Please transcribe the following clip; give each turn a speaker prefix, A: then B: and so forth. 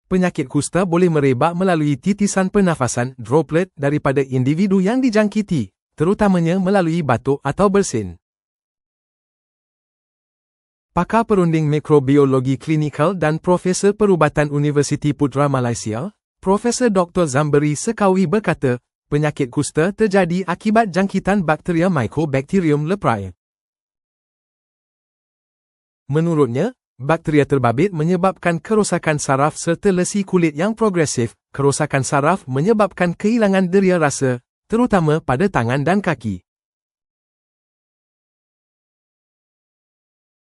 A: Penyakit kusta boleh merebak melalui titisan pernafasan droplet daripada individu yang dijangkiti, terutamanya melalui batuk atau bersin. Pakar perunding mikrobiologi klinikal dan Profesor Perubatan Universiti Putra Malaysia, Profesor Dr. Zamberi Sekawi berkata, penyakit kusta terjadi akibat jangkitan bakteria Mycobacterium leprae. Menurutnya, bakteria terbabit menyebabkan kerosakan saraf serta lesi kulit yang progresif. Kerosakan saraf menyebabkan kehilangan deria rasa, terutama pada tangan dan kaki.